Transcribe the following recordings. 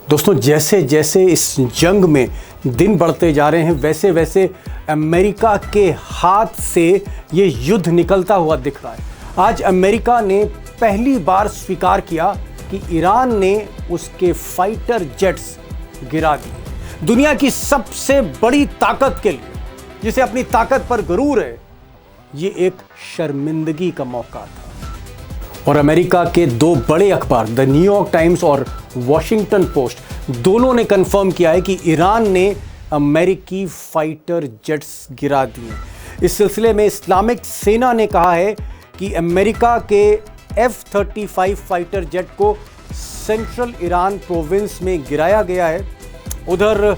दोस्तों, जैसे जैसे इस जंग में दिन बढ़ते जा रहे हैं वैसे वैसे अमेरिका के हाथ से ये युद्ध निकलता हुआ दिख रहा है। आज अमेरिका ने पहली बार स्वीकार किया कि ईरान ने उसके फाइटर जेट्स गिरा दिए। दुनिया की सबसे बड़ी ताकत के लिए, जिसे अपनी ताकत पर गुरूर है, ये एक शर्मिंदगी का मौका था। और अमेरिका के दो बड़े अखबार द न्यूयॉर्क टाइम्स और वॉशिंगटन पोस्ट दोनों ने कंफर्म किया है कि ईरान ने अमेरिकी फाइटर जेट्स गिरा दिए। इस सिलसिले में इस्लामिक सेना ने कहा है कि अमेरिका के F-35 फाइटर जेट को सेंट्रल ईरान प्रोविंस में गिराया गया है। उधर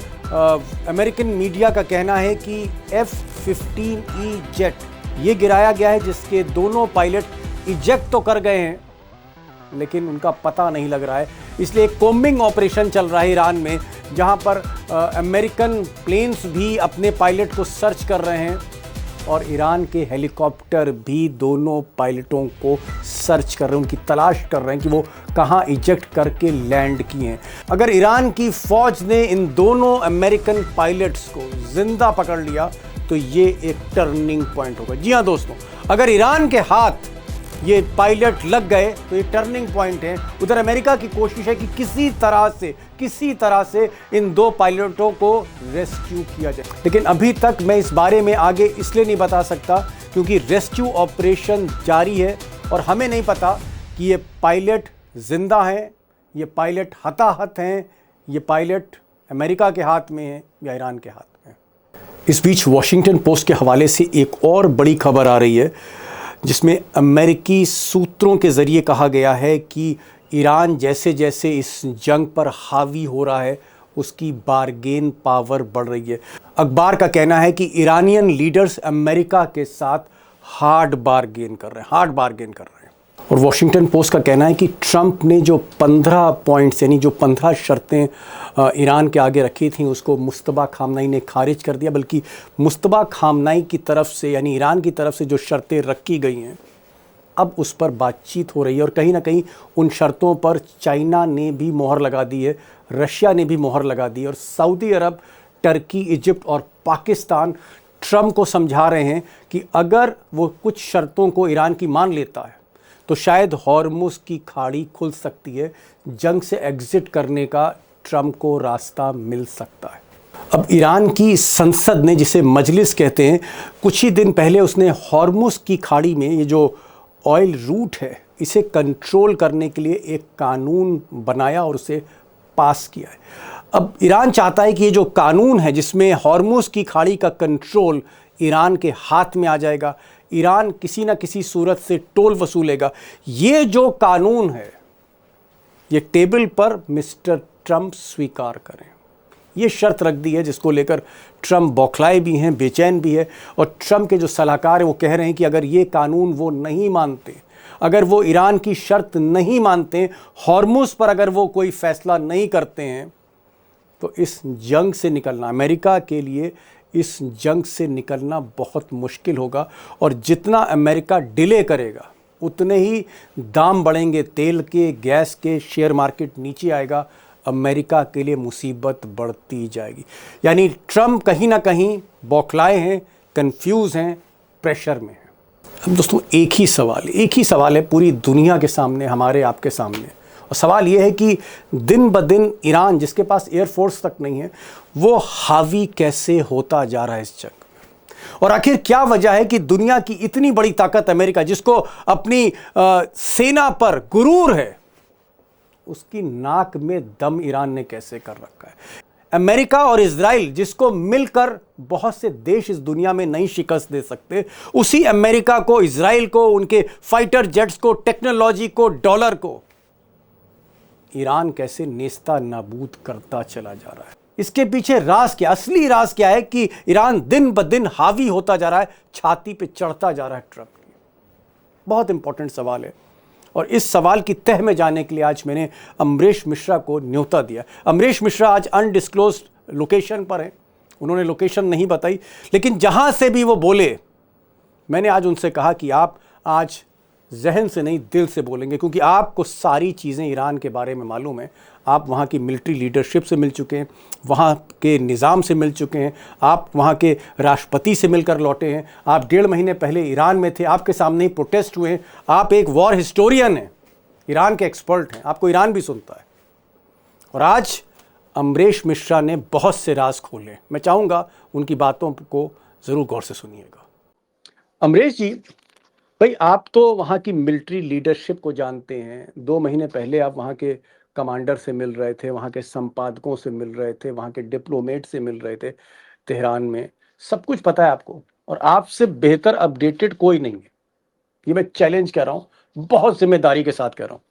अमेरिकन मीडिया का कहना है कि F-15E जेट ये गिराया गया है, जिसके दोनों पायलट इजेक्ट तो कर गए हैं लेकिन उनका पता नहीं लग रहा है। इसलिए एक कोम्बिंग ऑपरेशन चल रहा है ईरान में, जहां पर अमेरिकन प्लेन्स भी अपने पायलट को सर्च कर रहे हैं और ईरान के हेलीकॉप्टर भी दोनों पायलटों को सर्च कर रहे हैं, उनकी तलाश कर रहे हैं कि वो कहां इजेक्ट करके लैंड किए हैं। अगर ईरान की फौज ने इन दोनों अमेरिकन पायलट्स को जिंदा पकड़ लिया तो ये एक टर्निंग पॉइंट होगा। जी हाँ दोस्तों, अगर ईरान के हाथ ये पायलट लग गए तो ये टर्निंग पॉइंट है। उधर अमेरिका की कोशिश है कि किसी तरह से इन दो पायलटों को रेस्क्यू किया जाए, लेकिन अभी तक मैं इस बारे में आगे इसलिए नहीं बता सकता क्योंकि रेस्क्यू ऑपरेशन जारी है और हमें नहीं पता कि ये पायलट जिंदा हैं, ये पायलट हताहत हैं, ये पायलट अमेरिका के हाथ में है या ईरान के हाथ में। इस बीच वॉशिंगटन पोस्ट के हवाले से एक और बड़ी खबर आ रही है, जिसमें अमेरिकी सूत्रों के ज़रिए कहा गया है कि ईरान जैसे जैसे इस जंग पर हावी हो रहा है उसकी बारगेन पावर बढ़ रही है। अखबार का कहना है कि ईरानियन लीडर्स अमेरिका के साथ हार्ड बारगेन कर रहे हैं। और वॉशिंगटन पोस्ट का कहना है कि ट्रंप ने जो 15 पॉइंट्स यानी जो 15 शर्तें ईरान के आगे रखी थी उसको मुस्तबा खामनाई ने खारिज कर दिया, बल्कि मुस्तबा खामनाई की तरफ से यानी ईरान की तरफ से जो शर्तें रखी गई हैं अब उस पर बातचीत हो रही है। और कहीं ना कहीं उन शर्तों पर चाइना ने भी मोहर लगा दी है, रशिया ने भी मोहर लगा दी है और सऊदी अरब, टर्की, इजिप्ट और पाकिस्तान ट्रंप को समझा रहे हैं कि अगर वो कुछ शर्तों को ईरान की मान लेता है तो शायद हॉर्मुज़ की खाड़ी खुल सकती है, जंग से एग्जिट करने का ट्रंप को रास्ता मिल सकता है। अब ईरान की संसद ने, जिसे मजलिस कहते हैं, कुछ ही दिन पहले उसने हॉर्मुज़ की खाड़ी में ये जो ऑयल रूट है इसे कंट्रोल करने के लिए एक कानून बनाया और उसे पास किया है। अब ईरान चाहता है कि ये जो कानून है जिसमें हॉर्मुज़ की खाड़ी का कंट्रोल ईरान के हाथ में आ जाएगा, ईरान किसी न किसी सूरत से टोल वसूलेगा, ये जो कानून है ये टेबल पर मिस्टर ट्रंप स्वीकार करें। ये शर्त रख दी है जिसको लेकर ट्रंप बौखलाए भी हैं, बेचैन भी है। और ट्रंप के जो सलाहकार हैं वो कह रहे हैं कि अगर ये कानून वो नहीं मानते, अगर वो ईरान की शर्त नहीं मानते, हॉर्मुज़ पर अगर वो कोई फैसला नहीं करते हैं तो इस जंग से निकलना, अमेरिका के लिए इस जंग से निकलना बहुत मुश्किल होगा। और जितना अमेरिका डिले करेगा उतने ही दाम बढ़ेंगे तेल के, गैस के, शेयर मार्केट नीचे आएगा, अमेरिका के लिए मुसीबत बढ़ती जाएगी। यानी ट्रंप कहीं ना कहीं बौखलाए हैं, कंफ्यूज हैं, प्रेशर में हैं। अब दोस्तों एक ही सवाल है पूरी दुनिया के सामने, हमारे आपके सामने, और सवाल ये है कि दिन ब दिन ईरान, जिसके पास एयरफोर्स तक नहीं है, वो हावी कैसे होता जा रहा है इस जंग में। और आखिर क्या वजह है कि दुनिया की इतनी बड़ी ताकत अमेरिका, जिसको अपनी सेना पर गुरूर है, उसकी नाक में दम ईरान ने कैसे कर रखा है। अमेरिका और इजराइल, जिसको मिलकर बहुत से देश इस दुनिया में नहीं शिकस्त दे सकते, उसी अमेरिका को, इजराइल को, उनके फाइटर जेट्स को, टेक्नोलॉजी को, डॉलर को ईरान कैसे नेस्ता नाबूद करता चला जा रहा है। इसके पीछे राज क्या, असली राज क्या है कि ईरान दिन ब दिन हावी होता जा रहा है, छाती पे चढ़ता जा रहा है ट्रंप की। बहुत इंपॉर्टेंट सवाल है और इस सवाल की तह में जाने के लिए आज मैंने अमरीश मिश्रा को न्योता दिया। अमरीश मिश्रा आज अनडिस्क्लोज्ड लोकेशन पर हैं, उन्होंने लोकेशन नहीं बताई, लेकिन जहां से भी वो बोले मैंने आज उनसे कहा कि आप आज जहन से नहीं दिल से बोलेंगे, क्योंकि आपको सारी चीज़ें ईरान के बारे में मालूम है। आप वहाँ की मिलिट्री लीडरशिप से मिल चुके हैं, वहाँ के निज़ाम से मिल चुके हैं, आप वहाँ के राष्ट्रपति से मिलकर लौटे हैं, आप 1.5 महीने पहले ईरान में थे, आपके सामने ही प्रोटेस्ट हुए हैं, आप एक वॉर हिस्टोरियन हैं, ईरान के एक्सपर्ट हैं, आपको ईरान भी सुनता है। और आज अमरीश मिश्रा ने बहुत से राज खोले। मैं चाहूँगा उनकी बातों को ज़रूर गौर से सुनिएगा। अमरीश जी, भाई आप तो वहाँ की मिलिट्री लीडरशिप को जानते हैं। 2 महीने पहले आप वहाँ के कमांडर से मिल रहे थे, वहाँ के संपादकों से मिल रहे थे, वहाँ के डिप्लोमेट से मिल रहे थे तेहरान में। सब कुछ पता है आपको, और आपसे बेहतर अपडेटेड कोई नहीं है। ये मैं चैलेंज कर रहा हूँ, बहुत जिम्मेदारी के साथ कह रहा हूँ।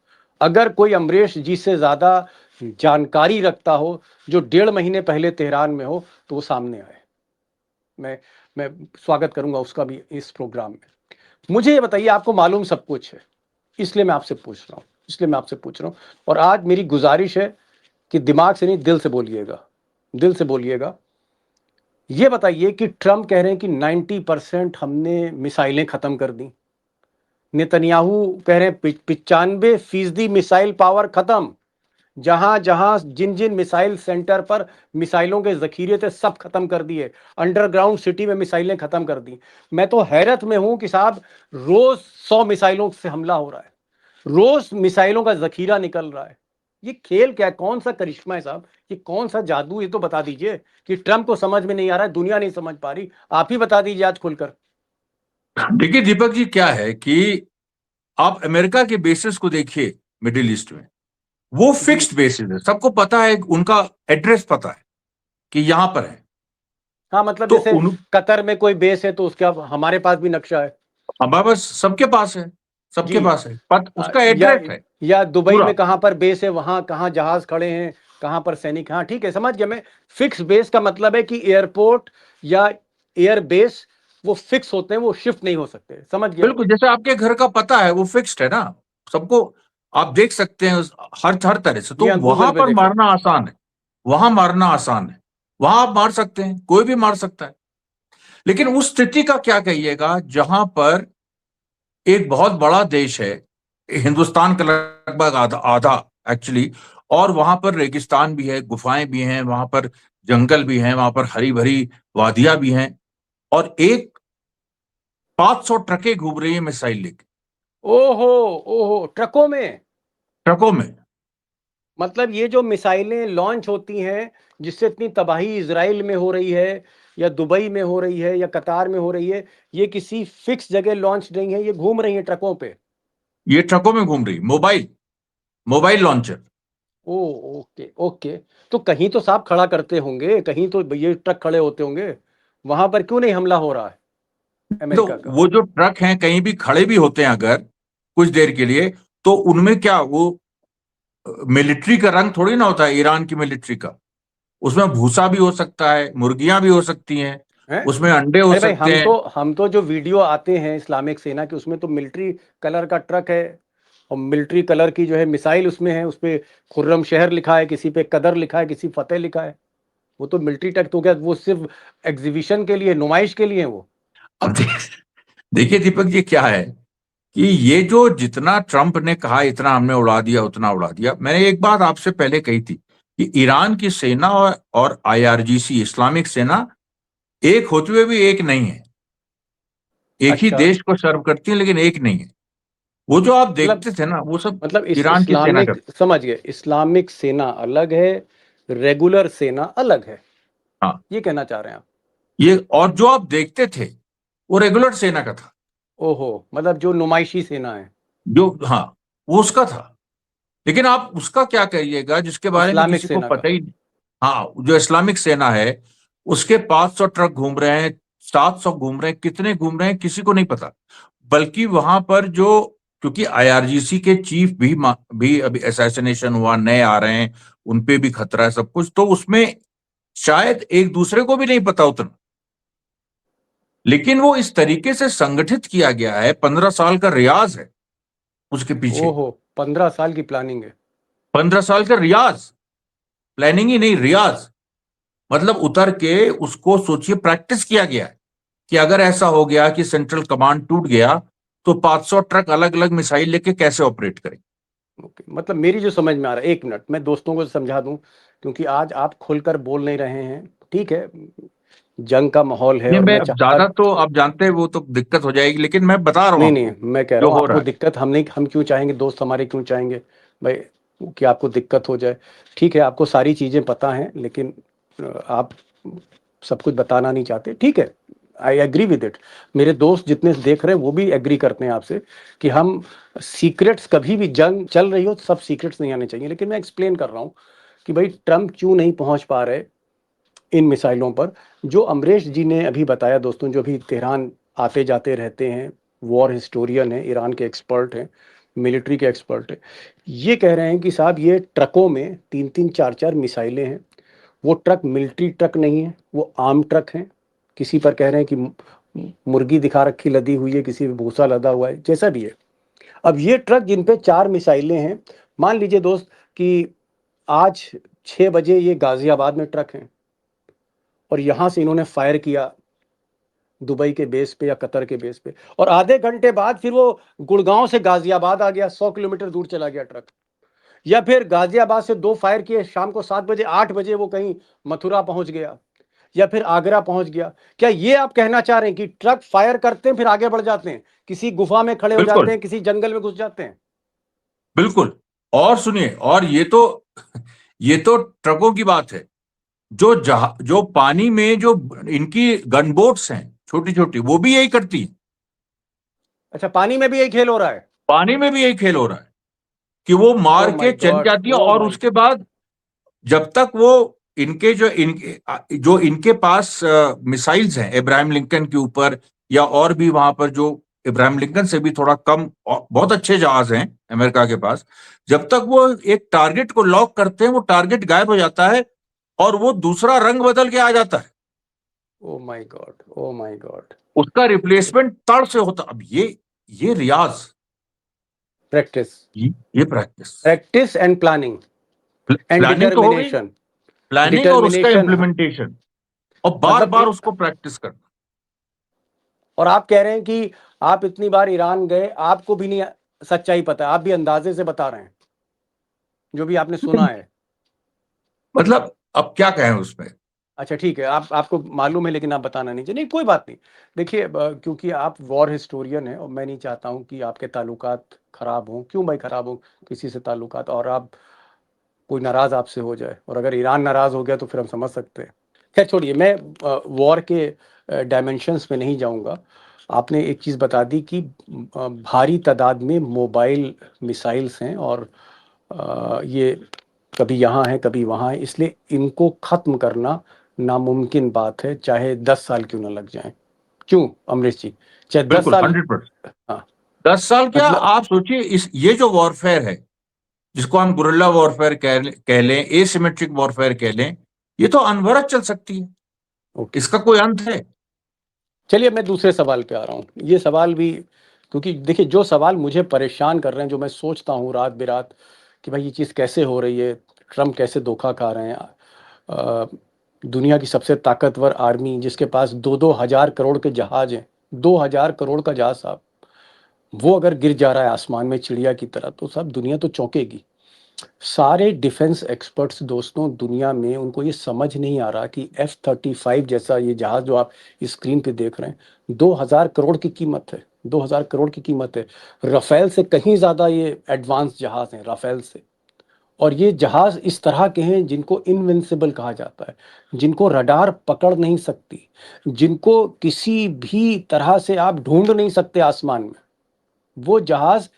अगर कोई अमरीश जी से ज़्यादा जानकारी रखता हो, जो 1.5 महीने पहले तेहरान में हो, तो वो सामने आए। मैं स्वागत करूंगा उसका भी इस प्रोग्राम में। मुझे ये बताइए, आपको मालूम सब कुछ है, इसलिए मैं आपसे पूछ रहा हूँ। और आज मेरी गुजारिश है कि दिमाग से नहीं, दिल से बोलिएगा, दिल से बोलिएगा। ये बताइए कि ट्रम्प कह रहे हैं कि 90% हमने मिसाइलें खत्म कर दी। नेतन्याहू कह रहे हैं 95% मिसाइल पावर खत्म। जहां जहां जिन जिन मिसाइल सेंटर पर मिसाइलों के जखीरे थे, सब खत्म कर दिए। अंडरग्राउंड सिटी में मिसाइलें खत्म कर दी। मैं तो हैरत में हूं कि साहब, रोज 100 मिसाइलों से हमला हो रहा है, रोज मिसाइलों का जखीरा निकल रहा है। ये खेल क्या है? कौन सा करिश्मा है साहब? ये कौन सा जादू? ये तो बता दीजिए कि ट्रंप को समझ में नहीं आ रहा है, दुनिया नहीं समझ पा रही। आप ही बता दीजिए आज खुलकर। देखिए दीपक जी, क्या है कि आप अमेरिका के बेसिस को देखिए मिडिल ईस्ट में, वो फिक्स्ड बेसिस है। सबको पता है, उनका एड्रेस पता है कि यहां पर है। हाँ, मतलब तो जैसे कतर में कोई बेस है तो उसका हमारे पास भी नक्शा है। हमारे पास सबके पास है, सबके जी। पास है, पत उसका या एड्रेस है या दुबई पूरा। में कहां पर बेस है, वहां कहां जहाज खड़े हैं, कहां पर सैनिक। हाँ ठीक है, समझ गया मैं। फिक्स बेस का मतलब है कि एयरपोर्ट या एयर बेस वो फिक्स होते हैं, वो शिफ्ट नहीं हो सकते। समझ गया। बिल्कुल, जैसे आपके घर का पता है वो फिक्स्ड है ना, सबको आप देख सकते हैं हर हर तरह से। जी तो हाँ, वहां गूगल पे पर देख सकते मारना आसान है, वहां मारना आसान है, वहां आप मार सकते हैं, कोई भी मार सकता है। लेकिन उस स्थिति का क्या कहिएगा जहां पर एक बहुत बड़ा देश है, हिंदुस्तान का लगभग आधा आधा एक्चुअली, और वहां पर रेगिस्तान भी है, गुफाएं भी हैं, वहां पर जंगल भी हैं, वहां पर हरी भरी वादियां भी हैं, और एक 500 ट्रकें घूम रही है मिसाइल लेके, हैं। ओहो, ओहो, ट्रकों में? ट्रकों में। मतलब ये जो मिसाइलें लॉन्च होती हैं, जिससे इतनी तबाही इजराइल में हो रही है, या दुबई में हो रही है, या कतार में हो रही है, ये किसी फिक्स जगह लॉन्च नहीं है, ये घूम रही है ट्रकों पे। ये ट्रकों में घूम रही, मोबाइल मोबाइल लॉन्चर। ओ, ओके ओके। तो कहीं तो साहब खड़ा करते होंगे, कहीं तो ये ट्रक खड़े होते होंगे। वहां पर क्यों नहीं हमला हो रहा है तो अमेरिका का? वो जो ट्रक हैं कहीं भी खड़े भी होते हैं अगर कुछ देर के लिए, तो उनमें क्या वो मिलिट्री का रंग थोड़ी ना होता है, ईरान की मिलिट्री का। उसमें भूसा भी हो सकता है, मुर्गियां भी हो सकती हैं, हैं? उसमें अंडे हो अरे भाई, सकते हैं। हम तो जो वीडियो आते हैं इस्लामिक सेना के, उसमें तो मिलिट्री कलर का ट्रक है, और मिलिट्री कलर की जो है मिसाइल उसमें है। उस पे खुर्रम शहर लिखा है, किसी पे कदर लिखा है, किसी फतेह लिखा है। वो तो मिलिट्री ट्रक तो क्या, वो सिर्फ एग्जीबिशन के लिए, नुमाइश के लिए है वो। अब देखिए दीपक जी, क्या है कि ये जो जितना ट्रंप ने कहा इतना हमने उड़ा दिया उतना उड़ा दिया, मैंने एक बात आपसे पहले कही थी कि ईरान की सेना और आईआरजीसी इस्लामिक सेना एक होते हुए भी एक नहीं है। एक ही अच्छा, देश को सर्व करती है लेकिन एक नहीं है। वो जो आप मतलब देखते थे ना वो सब इस ईरान की सेना इस्लामिक, कर। समझ गए, इस्लामिक सेना अलग है, रेगुलर सेना अलग है, हाँ, ये कहना चाह रहे हैं आप? ये और जो आप देखते थे वो रेगुलर सेना का था। ओहो, मतलब जो नुमाइशी सेना है। जो, हाँ, वो उसका था। लेकिन आप उसका क्या करिएगा जिसके बारे में इस्लामिक किसी को सेना का। पता ही नहीं। हाँ, जो इस्लामिक सेना है उसके 500 ट्रक घूम रहे हैं, 700 घूम रहे हैं, कितने घूम रहे हैं किसी को नहीं पता। बल्कि वहां पर जो, क्योंकि आईआरजीसी के चीफ भी अभी असैसिनेशन हुआ, नए आ रहे हैं, उनपे भी खतरा है सब कुछ, तो उसमें शायद एक दूसरे को भी नहीं पता उतना। लेकिन वो इस तरीके से संगठित किया गया है, 15 साल का रियाज है उसके पीछे। ओहो, 15 साल की प्लानिंग है। 15 साल का रियाज, प्लानिंग ही नहीं, रियाज। मतलब उतर के उसको सोचिए, प्रैक्टिस किया गया है कि अगर ऐसा हो गया कि सेंट्रल कमांड टूट गया तो 500 ट्रक अलग अलग मिसाइल लेके कैसे ऑपरेट करें? ओके, मतलब मेरी जो समझ में आ रहा है, एक मिनट मैं दोस्तों को समझा दूं, क्योंकि आज आप खुलकर बोल नहीं रहे हैं। ठीक है, जंग का माहौल है नहीं, और मैं मैं अब चाहता, ज्यादा तो आप जानते हैं वो तो दिक्कत हो जाएगी, लेकिन मैं बता रहा हूं नहीं नहीं, आपको मैं कह रहा जो हूँ हो रहा आपको है। दिक्कत हम नहीं, हम क्यों चाहेंगे, दोस्त हमारे क्यों चाहेंगे भाई कि आपको दिक्कत हो जाए। ठीक है, आपको सारी चीज़ें पता हैं, लेकिन आप सब कुछ बताना नहीं चाहते। ठीक है, आई एग्री विद इट। मेरे दोस्त जितने देख रहे हैं वो भी एग्री करते हैं आपसे कि हम सीक्रेट्स, कभी भी जंग चल रही हो तो सब सीक्रेट्स नहीं आने चाहिए। लेकिन मैं एक्सप्लेन कर रहा हूँ कि भाई ट्रम्प क्यों नहीं पहुंच पा रहे इन मिसाइलों पर। जो अमरीश जी ने अभी बताया दोस्तों, जो भी तेहरान आते जाते रहते हैं, वॉर हिस्टोरियन है, ईरान के एक्सपर्ट हैं, मिलिट्री के एक्सपर्ट हैं, ये कह रहे हैं कि साहब ये ट्रकों में तीन तीन चार चार मिसाइलें हैं। वो ट्रक मिलिट्री ट्रक नहीं है, वो आर्म ट्रक हैं। किसी पर कह रहे हैं कि मुर्गी दिखा रखी लदी हुई है, किसी पे भूसा लदा हुआ है, जैसा भी है। अब ये ट्रक जिन पे चार मिसाइलें हैं, मान लीजिए दोस्त कि आज 6 बजे ये गाजियाबाद में ट्रक हैं और यहां से इन्होंने फायर किया दुबई के बेस पे या कतर के बेस पे, और आधे घंटे बाद फिर वो गुड़गांव से गाजियाबाद आ गया, 100 किलोमीटर दूर चला गया ट्रक। या फिर गाजियाबाद से दो फायर किए, शाम को 7 बजे 8 बजे वो कहीं मथुरा पहुंच गया या फिर आगरा पहुंच गया। क्या ये आप कहना चाह रहे हैं कि ट्रक फायर करते हैं फिर आगे बढ़ जाते हैं, किसी गुफा में खड़े हो जाते बिल्कुल, हैं, किसी जंगल में घुस जाते हैं? बिल्कुल। और सुनिए, और ये तो ट्रकों की बात है। जो पानी में जो इनकी गन बोट्स हैं छोटी छोटी, वो भी यही करती हैं। अच्छा, पानी में भी यही खेल हो रहा है? पानी में भी यही खेल हो रहा है कि वो ओ मार के माय चली गॉड, जाती है, ओ और माय। उसके बाद जब तक वो इनके पास मिसाइल्स हैं इब्राहिम लिंकन के ऊपर, या और भी वहां पर जो इब्राहिम लिंकन से भी थोड़ा कम बहुत अच्छे जहाज हैं अमेरिका के पास, जब तक वो एक टारगेट को लॉक करते हैं वो टारगेट गायब हो जाता है और वो दूसरा रंग बदल के आ जाता है। Oh my God, oh my God. उसका रिप्लेसमेंट तड़ से होता। अब ये रियाज, प्रैक्टिस, ये practice, practice and planning and planning तो हो गई, डिटर्मिनेशन। प्लानिंग और उसका डिटर्मिनेशन, इम्प्लीमेंटेशन, और बार मतलब बार उसको प्रैक्टिस करना। और आप कह रहे हैं कि आप इतनी बार ईरान गए, आपको भी नहीं सच्चाई पता है, आप भी अंदाजे से बता रहे हैं जो भी आपने सुना है। मतलब अब क्या कहें उसमें। अच्छा ठीक है, आप आपको मालूम है लेकिन आप बताना नहीं चाहिए, नहीं कोई बात नहीं। देखिए क्योंकि आप वॉर हिस्टोरियन हैं और मैं नहीं चाहता हूं कि आपके ताल्लुकात खराब हों। क्यों भाई खराब हो किसी से ताल्लुकात, और आप कोई नाराज आपसे हो जाए, और अगर ईरान नाराज हो गया तो फिर हम समझ सकते हैं। खैर छोड़िए, मैं वॉर के डायमेंशंस में नहीं जाऊंगा। आपने एक चीज़ बता दी कि भारी तादाद में मोबाइल मिसाइल्स हैं और ये कभी यहाँ है कभी वहाँ है, इसलिए इनको ख़त्म करना नामुमकिन बात है, चाहे 10 साल क्यों ना लग जाए। क्यों अमरीश जी, चाहे दस बिल्कुल, साल 100%। हाँ, 10 साल क्या, मतलब आप सोचिए, इस ये जो वॉरफेयर है, जिसको हम गुरिल्ला वॉरफेयर कह लें, एसिमेट्रिक वॉरफेयर कह लें, ये तो अनवरत चल सकती है। ओके। इसका कोई अंत है? चलिए मैं दूसरे सवाल पे आ रहा हूँ। ये सवाल भी, क्योंकि देखिए जो सवाल मुझे परेशान कर रहे हैं, जो मैं सोचता हूँ रात बेरात कि भाई ये चीज़ कैसे हो रही है, ट्रम्प कैसे धोखा खा रहे हैं। अ, दुनिया की सबसे ताकतवर आर्मी जिसके पास 2-2 हज़ार करोड़ के जहाज हैं, 2 हज़ार करोड़ का जहाज साहब, वो अगर गिर जा रहा है आसमान में चिड़िया की तरह, तो सब दुनिया तो चौंकेगी। सारे डिफेंस एक्सपर्ट्स दोस्तों दुनिया में, उनको ये समझ नहीं आ रहा कि F-35 जैसा ये जहाज जो आप स्क्रीन पे देख रहे हैं, 2 हज़ार करोड़ की कीमत है, 2 हज़ार करोड़ की कीमत है। राफेल से कहीं ज़्यादा ये एडवांस जहाज हैं, राफेल से। और ये जहाज इस तरह के हैं जिनको इनविंसिबल कहा जाता है, जिनको रडार पकड़ नहीं सकती, जिनको किसी भी तरह से आप ढूंढ नहीं सकते आसमान में। वो जहाज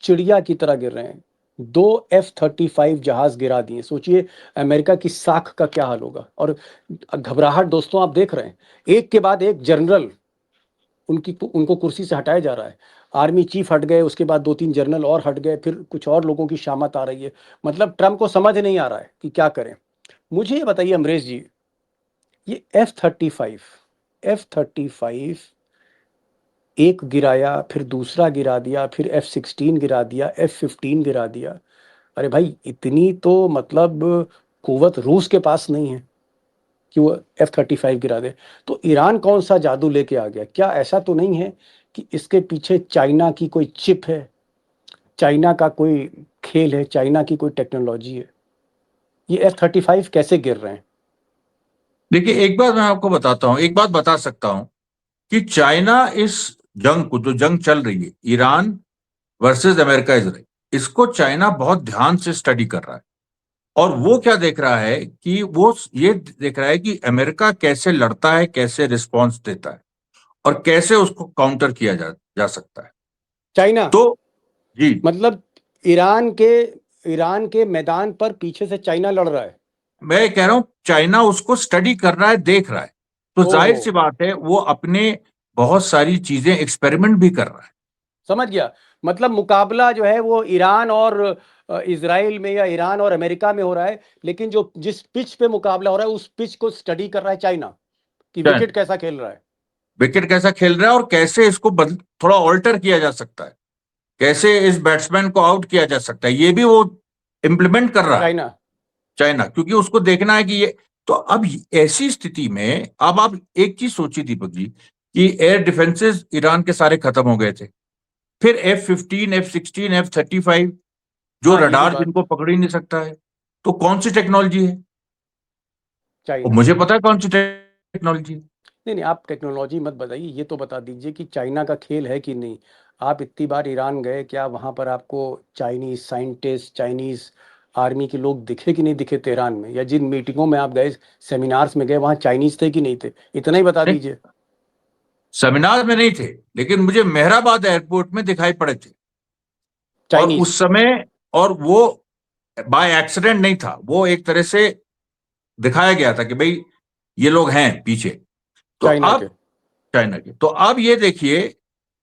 चिड़िया की तरह गिर रहे हैं। 2 F-35 जहाज गिरा दिए, सोचिए अमेरिका की साख का क्या हाल होगा। और घबराहट दोस्तों आप देख रहे हैं, एक के बाद एक जनरल उनकी उनको कुर्सी से हटाया जा रहा है। आर्मी चीफ हट गए, उसके बाद 2-3 जनरल और हट गए, फिर कुछ और लोगों की शामत आ रही है। मतलब ट्रम्प को समझ नहीं आ रहा है कि क्या करें। मुझे ये बताइए अमरीश जी, ये F-35 एक गिराया, फिर दूसरा गिरा दिया, फिर F-16 गिरा दिया, F-15 गिरा दिया। अरे भाई इतनी तो मतलब कुवत रूस के पास नहीं है कि वो F-35 गिरा दे। तो ईरान कौन सा जादू लेके आ गया? क्या ऐसा तो नहीं है कि इसके पीछे चाइना की कोई चिप है, चाइना का कोई खेल है, चाइना की कोई टेक्नोलॉजी है? ये F-35 कैसे गिर रहे हैं? देखिए, एक बात मैं आपको बताता हूं, एक बात बता सकता हूं कि चाइना इस जंग को, जो जंग चल रही है ईरान वर्सेस अमेरिका इजराइल, इसको चाइना बहुत ध्यान से स्टडी कर रहा है। और वो क्या देख रहा है कि वो ये देख रहा है कि अमेरिका कैसे लड़ता है, कैसे रिस्पॉन्स देता है, और कैसे उसको काउंटर किया जा सकता है। चाइना तो जी, मतलब ईरान के मैदान पर पीछे से चाइना लड़ रहा है। मैं कह रहा हूं चाइना उसको स्टडी कर रहा है, देख रहा है। तो जाहिर ओहो, सी बात है वो अपने बहुत सारी चीजें एक्सपेरिमेंट भी कर रहा है। समझ गया। मतलब मुकाबला जो है वो ईरान और इजराइल में या ईरान और अमेरिका में हो रहा है, लेकिन जो जिस पिच पे मुकाबला हो रहा है उस पिच को स्टडी कर रहा है चाइना, कि विकेट कैसा खेल रहा है। विकेट कैसा खेल रहा है और कैसे इसको थोड़ा ऑल्टर किया जा सकता है, कैसे इस बैट्समैन को आउट किया जा सकता है, ये भी वो इम्प्लीमेंट कर रहा है चाइना चाइना, क्योंकि उसको देखना है कि ये। तो अब ऐसी स्थिति में अब आप एक चीज सोचिए दीपक जी, कि एयर डिफेंसेस ईरान के सारे खत्म हो गए थे। फिर F-15, F-16, F-35, जो हाँ, ये भी रडार बात जिनको है। पकड़ ही नहीं सकता है। तो कौन सी टेक्नोलॉजी है? और चाइना। मुझे पता है कौन सी टेक्नोलॉजी है। नहीं नहीं, आप टेक्नोलॉजी मत बताइए, ये तो बता दीजिए कि चाइना का खेल है कि नहीं। आप इतनी बार ईरान गए, क्या वहाँ पर आपको चाइनीज साइंटिस्ट, चाइनीज आर्मी के लोग दिखे कि नहीं दिखे तेहरान में? या जिन मीटिंगों में आप गए, सेमिनार्स में गए, वहाँ चाइनीज थे कि नहीं थे? इतना ही बता नहीं, दीजिए। सेमिनार में नहीं थे, लेकिन मुझे मेहराबाद एयरपोर्ट में दिखाई पड़े थे। और चाइनीज। उस समय, और वो बाय एक्सीडेंट नहीं था, वो एक तरह से दिखाया गया था कि भाई ये लोग हैं पीछे। तो चाइना के। अब चाइना के, तो अब ये देखिए,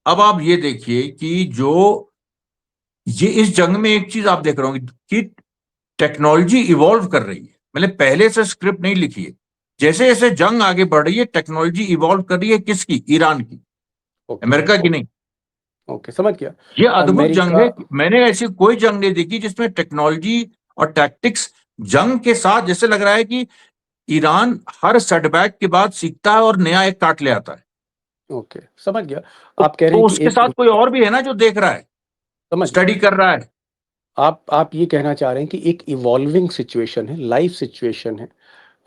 अब आप ये देखिए कि जो ये इस जंग में एक चीज आप देख रहे हो कि टेक्नोलॉजी इवॉल्व कर रही है। मतलब पहले से स्क्रिप्ट नहीं लिखी है, जैसे जैसे जंग आगे बढ़ रही है टेक्नोलॉजी इवॉल्व कर रही है। किसकी? ईरान की, ओके अमेरिका की ओके। नहीं। ओके, समझ गया। ये अद्भुत जंग अमेरिका। है, मैंने ऐसी कोई जंग नहीं देखी जिसमें टेक्नोलॉजी और टैक्टिक्स जंग के साथ, जैसे लग रहा है कि ईरान हर सेटबैक के बाद सीखता है और नया एक काट ले आता है। ओके, समझ गया। तो, आप कह रहे तो हैं कि उसके एक, साथ कोई और भी है ना जो देख रहा है, समझ गया। स्टडी कर रहा है। आप ये कहना चाह रहे हैं कि एक इवॉल्विंग सिचुएशन है, लाइफ सिचुएशन है,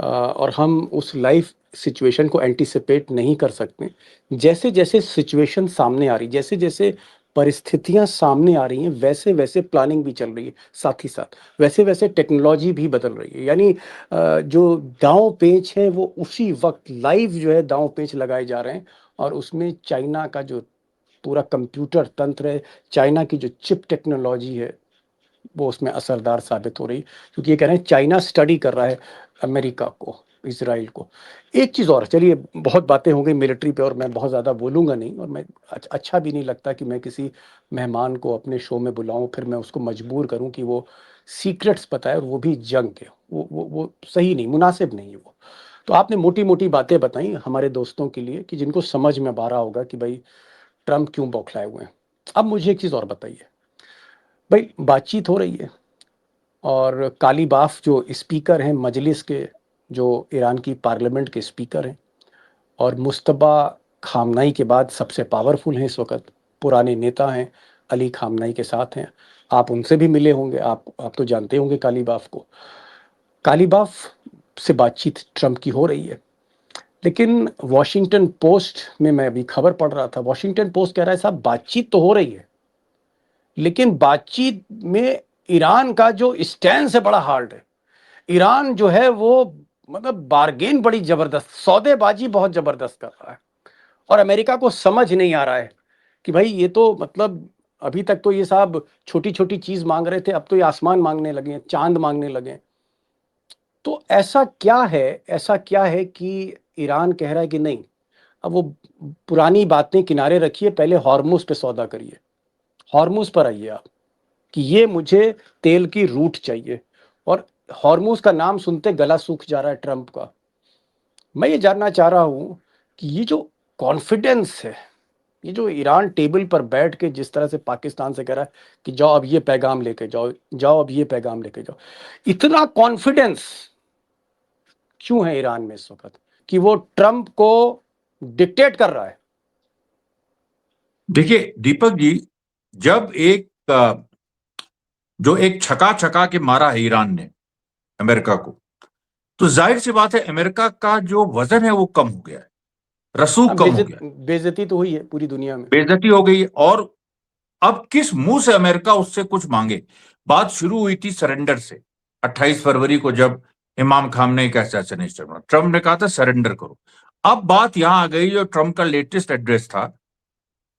और हम उस लाइफ सिचुएशन को एंटिसिपेट नहीं कर सकते। जैसे जैसे सिचुएशन सामने आ रही, जैसे जैसे परिस्थितियां सामने आ रही हैं, वैसे वैसे प्लानिंग भी चल रही है, साथ ही साथ वैसे वैसे टेक्नोलॉजी भी बदल रही है। यानी जो दांव पेच है वो उसी वक्त लाइव जो है दांव पेच लगाए जा रहे हैं। और उसमें चाइना का जो पूरा कंप्यूटर तंत्र है, चाइना की जो चिप टेक्नोलॉजी है, वो उसमें असरदार साबित हो रही, क्योंकि ये कह रहे हैं चाइना स्टडी कर रहा है अमेरिका को, इसराइल को। एक चीज़ और, चलिए बहुत बातें हो गई मिलिट्री पे और मैं बहुत ज़्यादा बोलूँगा नहीं, और मैं अच्छा भी नहीं लगता कि मैं किसी मेहमान को अपने शो में बुलाऊं, फिर मैं उसको मजबूर करूं कि वो सीक्रेट्स बताए, और वो भी जंग के। वो सही नहीं, मुनासिब नहीं है वो। तो आपने मोटी मोटी बातें बताई हमारे दोस्तों के लिए कि जिनको समझ में आ रहा होगा कि भाई ट्रम्प क्यों बौखलाए हुए हैं। अब मुझे एक चीज़ और बताइए, भाई बातचीत हो रही है और कालीबाफ जो स्पीकर हैं मजलिस के, जो ईरान की पार्लियामेंट के स्पीकर हैं और मुस्तबा खामनाई के बाद सबसे पावरफुल हैं इस वक्त, पुराने नेता हैं, अली खामनाई के साथ हैं। आप उनसे भी मिले होंगे, आप तो जानते होंगे कालीबाफ को। कालीबाफ से बातचीत ट्रंप की हो रही है, लेकिन वॉशिंगटन पोस्ट में मैं अभी खबर पढ़ रहा था, वॉशिंगटन पोस्ट कह रहा है साहब बातचीत तो हो रही है, लेकिन बातचीत में ईरान का जो स्टैंड है बड़ा हार्ड है। ईरान जो है वो मतलब बार्गेन बड़ी जबरदस्त, सौदेबाजी बहुत जबरदस्त कर रहा है। और अमेरिका को समझ नहीं आ रहा है कि भाई ये तो मतलब अभी तक तो ये साहब छोटी छोटी चीज मांग रहे थे, अब तो ये आसमान मांगने लगे हैं, चांद मांगने लगे हैं। तो ऐसा क्या है कि ईरान कह रहा है कि नहीं, अब वो पुरानी बातें किनारे रखिए, पहले हॉर्मुज पे सौदा करिए, हॉर्मुज पर आइए आप, कि ये मुझे तेल की रूट चाहिए। और हॉर्मुज का नाम सुनते गला सूख जा रहा है ट्रंप का। मैं ये जानना चाह रहा हूं कि ये जो कॉन्फिडेंस है, ये जो ईरान टेबल पर बैठ के जिस तरह से पाकिस्तान से कह रहा है कि जाओ अब ये पैगाम लेके जाओ, जाओ अब ये पैगाम लेके जाओ, इतना कॉन्फिडेंस क्यों है ईरान में इस वक्त कि वो ट्रंप को डिक्टेट कर रहा है? देखिए दीपक जी, जब जो एक छका छका के मारा है ईरान ने अमेरिका को, तो जाहिर सी बात है अमेरिका का जो वजन है वो कम हो गया है, रसूख कम हो गया है, बेइज्जती तो हुई है पूरी दुनिया में, बेइज्जती हो गई। और अब किस मुंह से अमेरिका उससे कुछ मांगे? बात शुरू हुई थी सरेंडर से 28 फरवरी को, जब इमाम खामनेई का असैसिनेशन हुआ, ट्रंप ने कहा था सरेंडर करो। अब बात यहां आ गई, जो ट्रंप का लेटेस्ट एड्रेस था,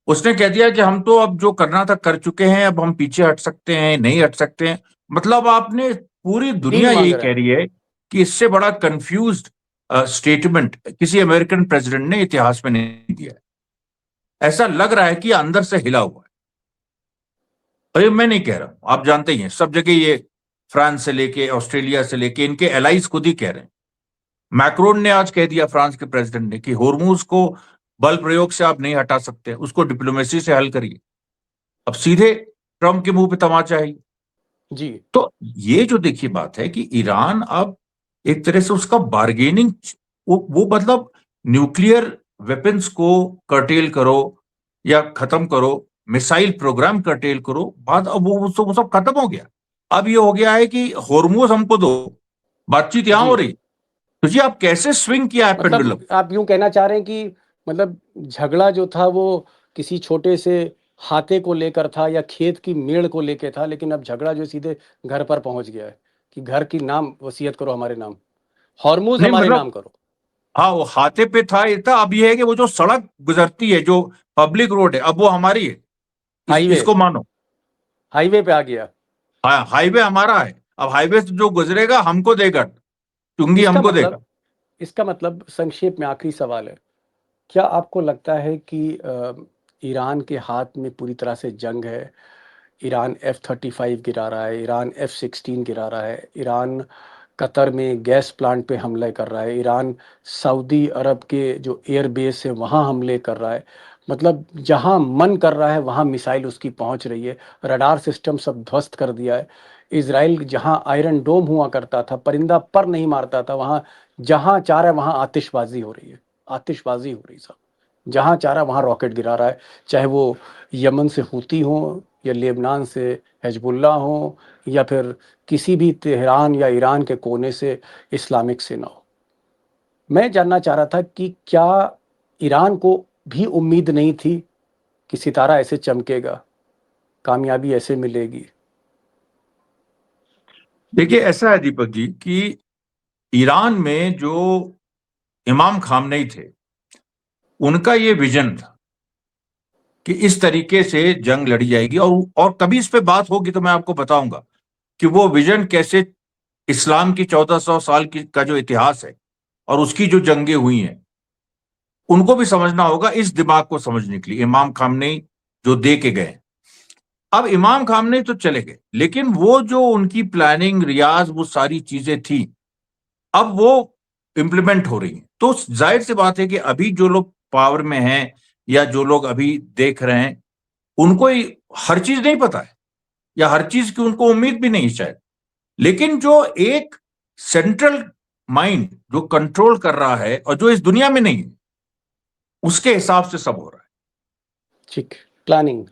उसने कह दिया कि हम तो अब जो करना था कर चुके हैं, अब हम पीछे हट सकते हैं, नहीं हट सकते हैं। मतलब आपने, पूरी दुनिया भीख मांग यही रहा कह है। रही है कि इससे बड़ा कंफ्यूज्ड स्टेटमेंट किसी अमेरिकन प्रेसिडेंट ने इतिहास में नहीं दिया है। ऐसा लग रहा है कि अंदर से हिला हुआ है। अरे मैं नहीं कह रहा हूं, आप जानते ही हैं, सब जगह ये फ्रांस से लेके ऑस्ट्रेलिया से लेके इनके एलाइज खुद ही कह रहे हैं। मैक्रोन ने आज कह दिया, फ्रांस के प्रेसिडेंट ने, कि होर्मुज को बल प्रयोग से आप नहीं हटा सकते, उसको डिप्लोमेसी से हल करिए। अब सीधे ट्रंप के मुंह पे तमाचा है जी। तो ये जो देखिए बात है कि ईरान अब एक तरह से उसका बार्गेनिंग, वो मतलब न्यूक्लियर वेपन्स को कर्टेल करो या खत्म करो, मिसाइल प्रोग्राम कर्टेल करो, बात अब वो सब खत्म हो गया। अब ये हो गया है कि होर्मुज हमको दो, बातचीत यहां जी, हो रही। तो जी आप कैसे स्विंग किया है पेंडुलम? मतलब आप यूं कहना चाह रहे हैं कि मतलब झगड़ा जो था वो किसी छोटे से हाथे को लेकर था या खेत की मेड़ को लेकर था, लेकिन अब झगड़ा जो सीधे घर पर पहुंच गया है कि घर की नाम वसीयत करो हमारे नाम, हॉर्मूज नहीं हमारे मतलब, नाम करो। हाँ वो हाथे पे था ये था। अब ये है कि वो जो सड़क गुजरती है, जो पब्लिक रोड है, अब वो हमारी है। हाईवे, इसको मानो। हाईवे पे आ गया। हाँ हाईवे हमारा है। अब हाईवे से जो गुजरेगा हमको देगा, चुंगी इसका हमको देगा। मतलब इसका मतलब संक्षेप में आखिरी सवाल है, क्या आपको लगता है कि ईरान के हाथ में पूरी तरह से जंग है? ईरान F-35 गिरा रहा है, ईरान F-16 गिरा रहा है, ईरान कतर में गैस प्लांट पे हमले कर रहा है, ईरान सऊदी अरब के जो एयर बेस है वहाँ हमले कर रहा है, मतलब जहाँ मन कर रहा है वहाँ मिसाइल उसकी पहुँच रही है, रडार सिस्टम सब ध्वस्त कर दिया है। इजराइल जहाँ आयरन डोम हुआ करता था, परिंदा पर नहीं मारता था, वहाँ जहाँ चाह रहा है वहाँ आतिशबाजी हो रही है, आतिशबाजी हो रही साहब। जहाँ चाह रहा है वहाँ रॉकेट गिरा रहा है, चाहे वो यमन से हूती हो या लेबनान से हिजबुल्लाह हो या फिर किसी भी तेहरान या ईरान के कोने से इस्लामिक सेना हो। मैं जानना चाह रहा था कि क्या ईरान को भी उम्मीद नहीं थी कि सितारा ऐसे चमकेगा, कामयाबी ऐसे मिलेगी? देखिए ऐसा है दीपक जी कि ईरान में जो इमाम खामनेई थे, उनका ये विजन था कि इस तरीके से जंग लड़ी जाएगी। और कभी इस पे बात होगी तो मैं आपको बताऊंगा कि वो विजन कैसे, इस्लाम की 1400 साल की का जो इतिहास है और उसकी जो जंगें हुई हैं, उनको भी समझना होगा, इस दिमाग को समझने के लिए इमाम खामनेई जो दे के गए। अब इमाम खामनेई तो चले गए, लेकिन वो जो उनकी प्लानिंग, रियाज, वो सारी चीजें थी, अब वो इंप्लीमेंट हो रही हैं। तो जाहिर सी बात है कि अभी जो लोग पावर में हैं या जो लोग अभी देख रहे हैं, उनको हर चीज नहीं पता है या हर चीज की उनको उम्मीद भी नहीं शायद। लेकिन जो एक सेंट्रल माइंड जो कंट्रोल कर रहा है और जो इस दुनिया में नहीं है, उसके हिसाब से सब हो रहा है। ठीक, प्लानिंग।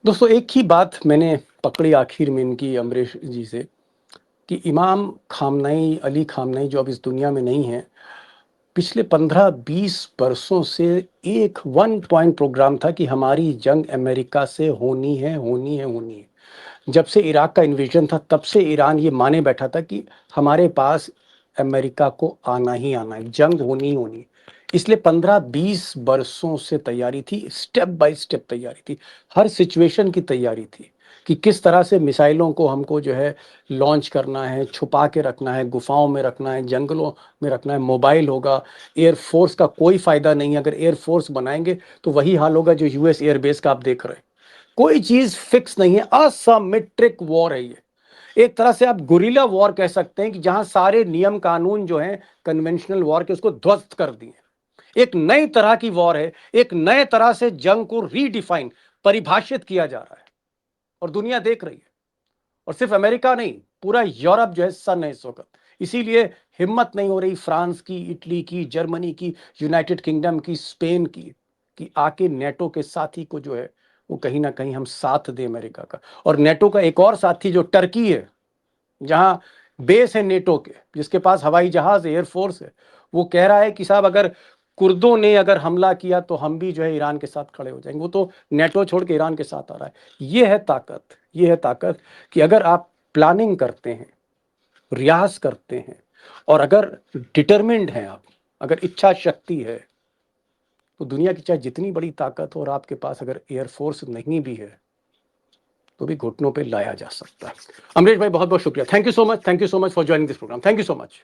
दोस्तों एक ही बात मैंने पकड़ी आखिर में इनकी, अमरीश जी से, कि इमाम खामनेई, अली खामनेई जो अब इस दुनिया में नहीं है, पिछले 15-20 बरसों से एक वन पॉइंट प्रोग्राम था कि हमारी जंग अमेरिका से होनी है, होनी है, होनी है। जब से इराक का इन्वेजन था तब से ईरान ये माने बैठा था कि हमारे पास अमेरिका को आना ही आना है, जंग होनी ही होनी है। इसलिए 15-20 बरसों से तैयारी थी, स्टेप बाय स्टेप तैयारी थी, हर सिचुएशन की तैयारी थी कि किस तरह से मिसाइलों को हमको जो है लॉन्च करना है, छुपा के रखना है, गुफाओं में रखना है, जंगलों में रखना है, मोबाइल होगा। एयरफोर्स का कोई फायदा नहीं है, अगर एयरफोर्स बनाएंगे तो वही हाल होगा जो यूएस एयरबेस का आप देख रहे हैं। कोई चीज फिक्स नहीं है, असिमेट्रिक वॉर है ये। एक तरह से आप गुरिल्ला वॉर कह सकते हैं कि जहां सारे नियम कानून जो हैं कन्वेंशनल वॉर के, उसको ध्वस्त कर दिए। एक नई तरह की वॉर है, एक नए तरह से जंग को रीडिफाइन, परिभाषित किया जा रहा है और दुनिया देख रही है। और सिर्फ अमेरिका नहीं, पूरा यूरोप जो है सन्न है इस वक्त। इसीलिए हिम्मत नहीं हो रही फ्रांस की, इटली की, जर्मनी की, यूनाइटेड किंगडम की, स्पेन की, कि आके नेटो के साथी को जो है वो कहीं ना कहीं हम साथ दें अमेरिका का। और नेटो का एक और साथी जो टर्की है, जहां बेस है नेटो के, जिसके पास हवाई जहाज है, एयरफोर्स है, वो कह रहा है कि साहब अगर कुर्दों ने अगर हमला किया तो हम भी जो है ईरान के साथ खड़े हो जाएंगे। वो तो नेटो छोड़ के ईरान के साथ आ रहा है। ये है ताकत, ये है ताकत कि अगर आप प्लानिंग करते हैं, रियाज करते हैं, और अगर डिटरमिन्ड हैं आप, अगर इच्छा शक्ति है, तो दुनिया की चाहे जितनी बड़ी ताकत हो और आपके पास अगर एयरफोर्स नहीं भी है तो भी घुटनों पे लाया जा सकता है। अमरीश भाई बहुत बहुत शुक्रिया, thank you so much, thank you so much for joining this programme, thank you so much.